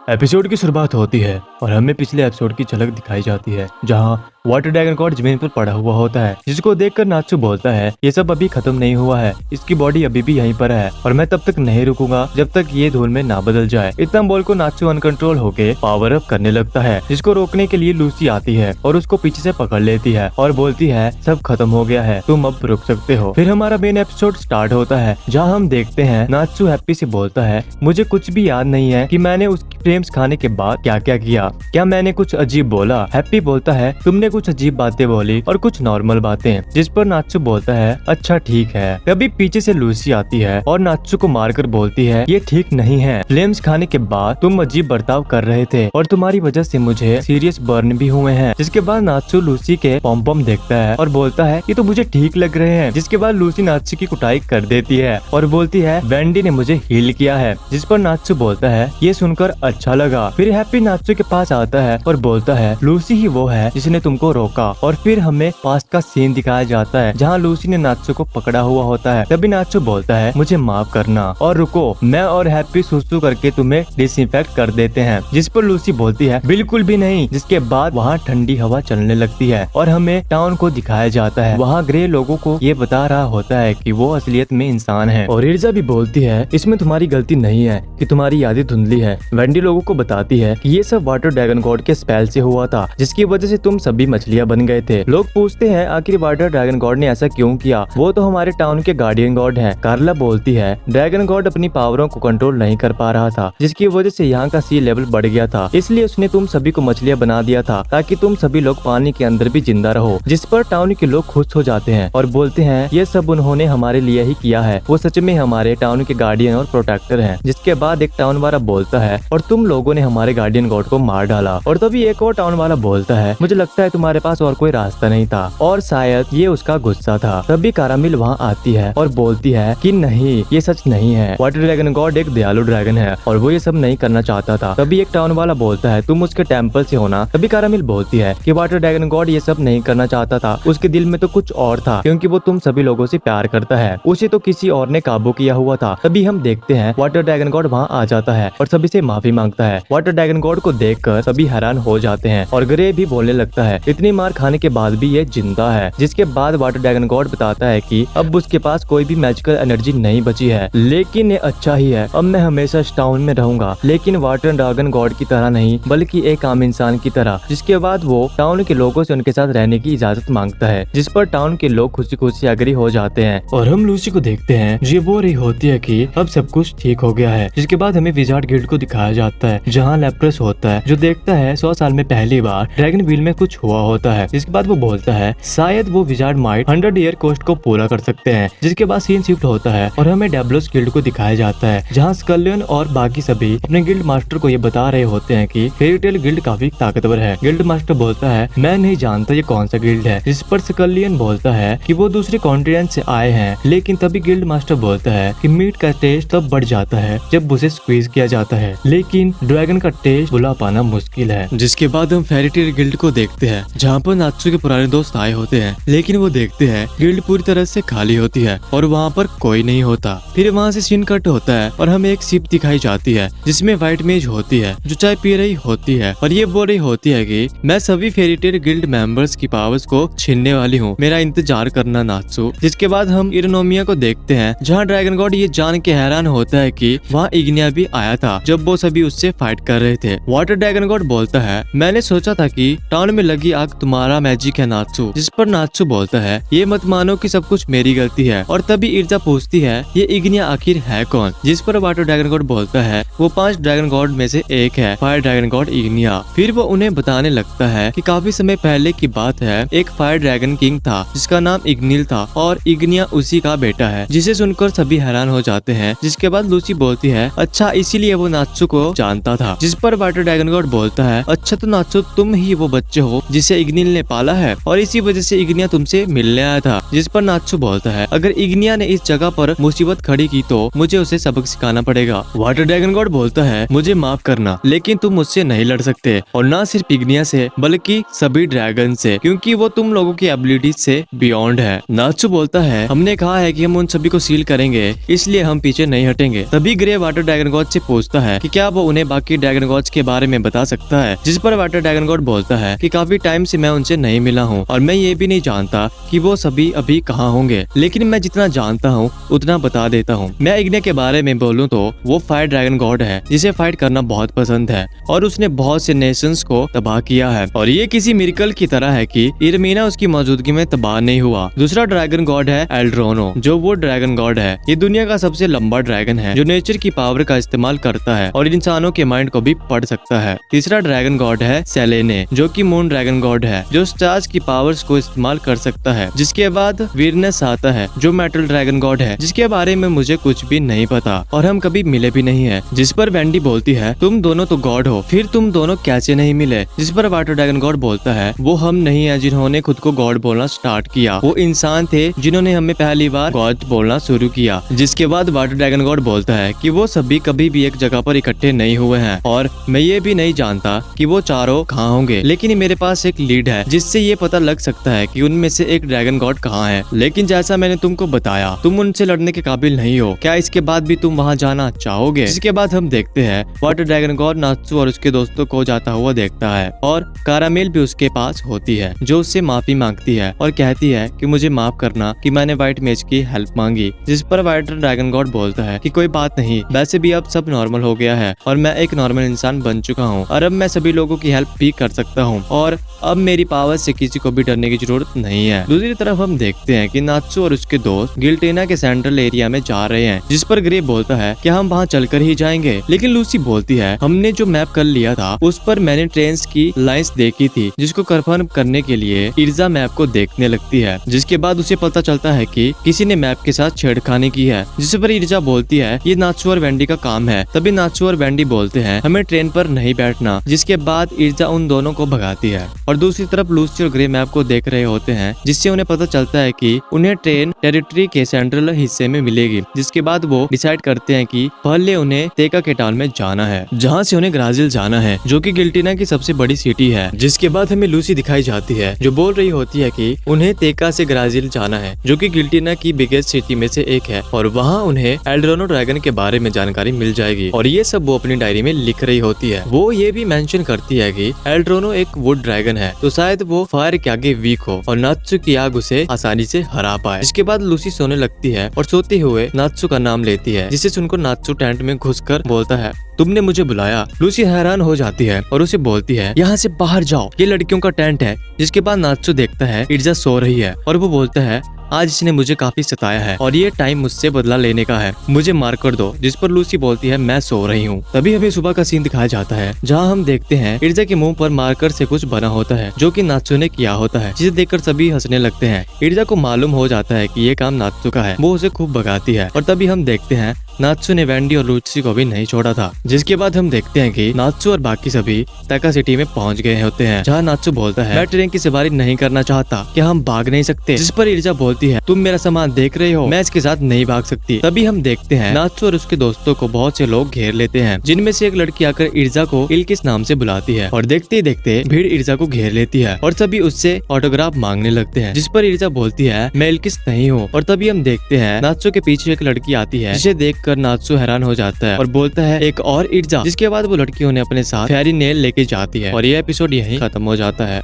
Episode की शुरुआत होती है और हमें पिछले एपिसोड की झलक दिखाई जाती है, जहां वाटर ड्रैगन गॉड जमीन पर पड़ा हुआ होता है, जिसको देखकर नात्सु बोलता है ये सब अभी खत्म नहीं हुआ है, इसकी बॉडी अभी भी यहीं पर है और मैं तब तक नहीं रुकूंगा जब तक ये धूल में ना बदल जाए। इतना बोल को नात्सु अनकंट्रोल होके पावर अप करने लगता है, जिसको रोकने के लिए लूसी आती है और उसको पीछे से पकड़ लेती है और बोलती है सब खत्म हो गया है, तुम अब रुक सकते हो। फिर हमारा मेन एपिसोड स्टार्ट होता है, जहाँ हम देखते हैं नात्सु हैप्पी से बोलता है मुझे कुछ भी याद नहीं है कि मैंने उसकी फ्रेम्स खाने के बाद क्या क्या किया, क्या मैंने कुछ अजीब बोला। हैप्पी बोलता है तुमने कुछ अजीब बातें बोली और कुछ नॉर्मल बातें, जिस पर नात्सु बोलता है अच्छा ठीक है। तभी पीछे से लूसी आती है और नात्सु को मारकर बोलती है ये ठीक नहीं है, फ्लेम्स खाने के बाद तुम अजीब बर्ताव कर रहे थे और तुम्हारी वजह से मुझे सीरियस बर्न भी हुए हैं। जिसके बाद नात्सु लूसी के पॉम पॉम देखता है और बोलता है ये तो मुझे ठीक लग रहे हैं। जिसके बाद लूसी नात्सु की कुटाई कर देती है और बोलती है वेंडी ने मुझे हील किया है, जिस पर नात्सु बोलता है ये सुनकर अच्छा लगा। फिर हैप्पी नात्सु के पास आता है और बोलता है लूसी ही वो है जिसने तुमको रोका। और फिर हमें पास्ट का सीन दिखाया जाता है, जहाँ लूसी ने नात्सु को पकड़ा हुआ होता है। तभी नात्सु बोलता है मुझे माफ करना और रुको, मैं और हैप्पी सुसु करके तुम्हें डिसइंफेक्ट कर देते हैं। जिस पर लूसी बोलती है बिल्कुल भी नहीं। जिसके बाद वहाँ ठंडी हवा चलने लगती है और हमें टाउन को दिखाया जाता है। वहाँ ग्रे लोगों को ये बता रहा होता है कि वो असलियत में इंसान है। और इर्जा भी बोलती है इसमें तुम्हारी गलती नहीं है कि तुम्हारी यादें धुंधली है। वेंडी लोगों को बताती है कि ये सब वाटर ड्रैगन गॉड के स्पेल से हुआ था, जिसकी वजह से तुम सभी मछलियां बन गए थे। लोग पूछते हैं आखिर वाटर ड्रैगन गॉड ने ऐसा क्यों किया, वो तो हमारे टाउन के गार्डियन गॉड हैं। कार्ला बोलती है ड्रैगन गॉड अपनी पावरों को कंट्रोल नहीं कर पा रहा था, जिसकी वजह से यहाँ का सी लेवल बढ़ गया था, इसलिए उसने तुम सभी को मछलियां बना दिया था ताकि तुम सभी लोग पानी के अंदर भी जिंदा रहो। जिस पर टाउन के लोग खुश हो जाते हैं और बोलते हैं ये सब उन्होंने हमारे लिए ही किया है, वो सच में हमारे टाउन के गार्डियन और प्रोटेक्टर हैं। जिसके बाद एक टाउन वाला बोलता है और तुम लोगों ने हमारे गार्डियन गॉड को मार डाला। और तभी एक और टाउन वाला बोलता है मुझे लगता है तुम्हारे पास और कोई रास्ता नहीं था और शायद ये उसका गुस्सा था। तभी कारामिल वहाँ आती है और बोलती है कि नहीं ये सच नहीं है, वाटर ड्रैगन गॉड एक दयालु ड्रैगन है और वो ये सब नहीं करना चाहता था। तभी एक टाउन वाला बोलता है तुम उसके टेम्पल से होना। तभी कारामिल बोलती है कि वाटर ड्रैगन गॉड ये सब नहीं करना चाहता था, उसके दिल में तो कुछ और था, क्योंकि वो तुम सभी लोगों से प्यार करता है, उसे तो किसी और ने काबू किया हुआ था। तभी हम देखते हैं वाटर ड्रैगन गॉड वहाँ आ जाता है और सभी से माफी मांगता है। वाटर ड्रैगन गॉड को देखकर सभी हैरान हो जाते हैं और ग्रे भी बोलने लगता है इतनी मार खाने के बाद भी ये जिंदा है। जिसके बाद वाटर ड्रैगन गॉड बताता है कि अब उसके पास कोई भी मैजिकल एनर्जी नहीं बची है, लेकिन ये अच्छा ही है, अब मैं हमेशा इस टाउन में रहूंगा, लेकिन वाटर ड्रैगन गॉड की तरह नहीं बल्कि एक आम इंसान की तरह। जिसके बाद वो टाउन के लोगों से उनके साथ रहने की इजाजत मांगता है, जिस पर टाउन के लोग खुशी खुशी एग्री हो जाते हैं। और हम लूसी को देखते हैं जो बोल रही होती है कि अब सब कुछ ठीक हो गया है। जिसके बाद हमें विजार्ड गिल्ड को दिखाया जाता है, जहाँ लेप्रस होता है जो देखता है 100 साल में पहली बार ड्रैगन व्हील में कुछ हुआ होता है। जिसके बाद वो बोलता है शायद वो विजार्ड माइट 100 ईयर कोस्ट को पूरा कर सकते हैं। जिसके बाद सीन शिफ्ट होता है और हमें डेब्लोस गिल्ड को दिखाया जाता है, जहाँ स्कलियन और बाकी सभी अपने गिल्ड मास्टर को ये बता रहे होते हैं कि फेरी टेल गिल्ड काफी ताकतवर है। गिल्ड मास्टर बोलता है मैं नहीं जानता ये कौन सा गिल्ड है। जिस पर स्कलियन बोलता है कि वो दूसरे कॉन्टिनेंट से आए हैं, लेकिन तभी गिल्ड मास्टर बोलता है कि मीट का टेस्ट तब बढ़ जाता है जब उसे स्क्वीज किया जाता है, लेकिन ड्रैगन का टेस्ट भुला पाना मुश्किल है। जिसके बाद हम फेरी टेल गिल्ड को देखते हैं, जहाँ पर नात्सु के पुराने दोस्त आए होते हैं, लेकिन वो देखते हैं गिल्ड पूरी तरह से खाली होती है और वहाँ पर कोई नहीं होता। फिर वहाँ से सीन कट होता है और हमें एक शिप दिखाई जाती है, जिसमें व्हाइट मेज होती है जो चाय पी रही होती है और ये बोल रही होती है कि मैं सभी फेरी टेल गिल्ड मेंबर्स की पावर्स को छीनने वाली हूँ, मेरा इंतजार करना नात्सु। जिसके बाद हम इरोनोमिया को देखते हैं, जहाँ ड्रैगन गॉड ये जान के हैरान होता है कि वहाँ इग्निया भी आया था जब वो सभी उससे फाइट कर रहे थे। वाटर ड्रैगन गॉड बोलता है मैंने सोचा था कि टाउन में लगी आग तुम्हारा मैजिक है नात्सु। जिस पर नात्सु बोलता है ये मत मानो कि सब कुछ मेरी गलती है। और तभी इर्जा पूछती है ये इग्निया आखिर है कौन। जिस पर वाटर ड्रैगन गॉड बोलता है वो 5 ड्रैगन गॉड में से एक है, फायर ड्रैगन गॉड इग्निया। फिर वो उन्हें बताने लगता है कि काफी समय पहले की बात है, एक फायर ड्रैगन किंग था जिसका नाम इग्निल था और इग्निया उसी का बेटा है। जिसे सुनकर सभी हैरान हो जाते हैं। जिसके बाद लूसी बोलती है अच्छा इसीलिए वो नात्सु को जानता था। जिस पर वाटर ड्रैगन गॉड गॉड बोलता है, अच्छा तो नात्सु तुम ही वो बच्चे हो जिसे इग्निल ने पाला है और इसी वजह से इग्निया तुमसे मिलने आया था। जिस पर नात्सु बोलता है, अगर इग्निया ने इस जगह पर मुसीबत खड़ी की तो मुझे उसे सबक सिखाना पड़ेगा। वाटर ड्रैगन गॉड बोलता है, मुझे माफ करना लेकिन तुम मुझसे नहीं लड़ सकते, और ना सिर्फ इग्निया से बल्कि सभी ड्रैगन से, क्योंकि वो तुम लोगों की एबिलिटीज से बियॉन्ड है। नात्सु बोलता है, हमने कहा है कि हम उन सभी को सील करेंगे, इसलिए हम पीछे नहीं हटेंगे। तभी ग्रे वाटर ड्रैगन गॉड से पूछता है कि क्या वो उन्हें बाकी ड्रैगन गॉड्स के बारे में बता सकता है। जिस पर वाटर ड्रैगन गॉड बोलता है कि काफी टाइम से मैं उनसे नहीं मिला हूँ और मैं ये भी नहीं जानता कि वो सभी अभी कहाँ होंगे, लेकिन मैं जितना जानता हूँ उतना बता देता हूँ। मैं इग्निया के बारे में बोलूँ तो वो फायर ड्रैगन गॉड है जिसे फाइट करना बहुत पसंद है और उसने बहुत से नेशंस को तबाह किया है, और ये किसी मिरेकल की तरह है कि इरमीना उसकी मौजूदगी में तबाह नहीं हुआ। दूसरा ड्रैगन गॉड है एल्ड्रोनो, जो वो ड्रैगन गॉड है। ये दुनिया का सबसे लंबा ड्रैगन है जो नेचर की पावर का इस्तेमाल करता है और इंसानों के माइंड को भी पढ़ सकता है। तीसरा ड्रैगन गॉड है सेलेने, जो कि मून ड्रैगन गॉड है, जो स्टार्स की पावर्स को इस्तेमाल कर सकता है। जिसके बाद वीरनेस आता है, जो मेटल ड्रैगन गॉड है, जिसके बारे में मुझे कुछ भी नहीं पता और हम कभी मिले भी नहीं है। जिस पर वेंडी बोलती है, तुम दोनों तो गॉड हो, फिर तुम दोनों कैसे नहीं मिले। जिस पर वाटर ड्रैगन गॉड बोलता है, वो हम नहीं है जिन्होंने खुद को गॉड बोलना स्टार्ट किया, वो इंसान थे जिन्होंने हमें पहली बार गॉड बोलना शुरू किया। जिसके बाद वाटर ड्रैगन गॉड बोलता है कि वो सभी कभी भी एक जगह पर इकट्ठे नहीं हुए हैं और मैं ये भी नहीं जानता कि वो चारों कहाँ होंगे, लेकिन मेरे पास एक लीड है जिससे ये पता लग सकता है कि उनमें से एक ड्रैगन गॉड कहाँ है। लेकिन जैसा मैंने तुमको बताया, तुम उनसे लड़ने के काबिल नहीं हो। क्या इसके बाद भी तुम वहाँ जाना चाहोगे? जिसके बाद हम देखते हैं वाटर ड्रैगन गॉड नात्सु और उसके दोस्तों को जाता हुआ देखता है और कारामेल भी उसके पास होती है, जो उससे माफी मांगती है और कहती है कि मुझे माफ करना कि मैंने व्हाइट मेज की हेल्प मांगी। जिस पर वाटर ड्रैगन गॉड बोलता है कि कोई बात नहीं, वैसे भी अब सब नॉर्मल हो गया है और मैं एक नॉर्मल इंसान बन चुका हूँ और अब मैं सभी लोगों की हेल्प भी कर सकता हूँ और अब मेरी पावर से किसी को भी डरने की जरूरत नहीं है। दूसरी तरफ हम देखते हैं कि नात्सु और उसके दोस्त गिल्टेना के सेंट्रल एरिया में जा रहे हैं, जिस पर ग्रे बोलता है कि हम वहाँ चलकर ही जाएंगे। लेकिन लूसी बोलती है, हमने जो मैप कर लिया था उस पर मैंने ट्रेन्स की लाइंस देखी थी, जिसको कंफर्म करने के लिए इर्जा मैप को देखने लगती है। जिसके बाद उसे पता चलता है कि किसी ने मैप के साथ छेड़खानी की है, जिस पर इर्जा बोलती है ये नात्सु और वेंडी का काम है। तभी नात्सु और वेंडी बोलते हैं हमें ट्रेन पर नहीं बैठना, जिसके बाद इर्जा उन दोनों को भगाती है। और दूसरी तरफ लूसी और ग्रे मैप को देख रहे होते हैं, जिससे उन्हें पता चलता है कि उन्हें ट्रेन टेरिटरी के सेंट्रल हिस्से में मिलेगी। जिसके बाद वो डिसाइड करते हैं कि पहले उन्हें तेका के टाउन में जाना है, जहाँ से उन्हें ग्राजिल जाना है, जो कि गिल्टिना की सबसे बड़ी सिटी है। जिसके बाद हमें लूसी दिखाई जाती है, जो बोल रही होती है कि उन्हें तेका से ग्राजिल जाना है, जो कि गिल्टिना की बिगेस्ट सिटी में से एक है, और वहाँ उन्हें एल्ड्रोनो ड्रैगन के बारे में जानकारी मिल जाएगी। और ये सब वो अपनी डायरी में लिख रही होती है। वो ये भी मेंशन करती है कि एल्ड्रोनो एक वुड ड्रैगन है, तो शायद वो फायर के आगे वीक हो और नात्सु की आग उसे आसानी से हरा पाए। इसके बाद लूसी सोने लगती है और सोते हुए नात्सु का नाम लेती है, जिसे सुनकर नात्सु टेंट में घुसकर बोलता है, तुमने मुझे बुलाया। लूसी हैरान हो जाती है और उसे बोलती है, यहाँ से बाहर जाओ, ये लड़कियों का टेंट है। जिसके बाद नात्सु देखता है इर्जा सो रही है और वो बोलता है, आज इसने मुझे काफी सताया है और ये टाइम मुझसे बदला लेने का है, मुझे मार कर दो। जिस पर लूसी बोलती है, मैं सो रही हूँ। तभी हमें सुबह का सीन दिखाया जाता है, जहाँ हम देखते हैं इर्जा के मुंह पर मार्कर से कुछ बना होता है, जो कि नात्सु ने किया होता है, जिसे देखकर सभी हंसने लगते हैं। इर्जा को मालूम हो जाता है कि ये काम नात्सु का है, वो उसे खूब भगाती है। और तभी हम देखते हैं नात्सु ने वेंडी और लूसी को भी नहीं छोड़ा था। जिसके बाद हम देखते हैं कि नात्सु और बाकी सभी तेका सिटी में पहुंच गए होते हैं, जहाँ नात्सु बोलता है, मैं ट्रेन की सवारी नहीं करना चाहता, क्या हम भाग नहीं सकते? जिस पर इर्जा बोलती है, तुम मेरा सामान देख रहे हो, मैं इसके साथ नहीं भाग सकती। तभी हम देखते हैं नात्सु और उसके दोस्तों को बहुत से लोग घेर लेते हैं, जिनमें से एक लड़की आकर इर्जा को इल्किस नाम से बुलाती है और देखते ही देखते भीड़ इर्जा को घेर लेती है और सभी उससे ऑटोग्राफ मांगने लगते हैं। जिस पर इर्जा बोलती है, मैं इल्किस नहीं हूँ। और तभी हम देखते हैं नात्सु के पीछे एक लड़की आती है, जिसे देखकर नात्सु हैरान हो जाता है और बोलता है, एक और इर्जा। जिसके बाद वो लड़की उन्हें अपने साथ फेरी नेल लेके जाती है और ये एपिसोड यहीं खत्म हो जाता है।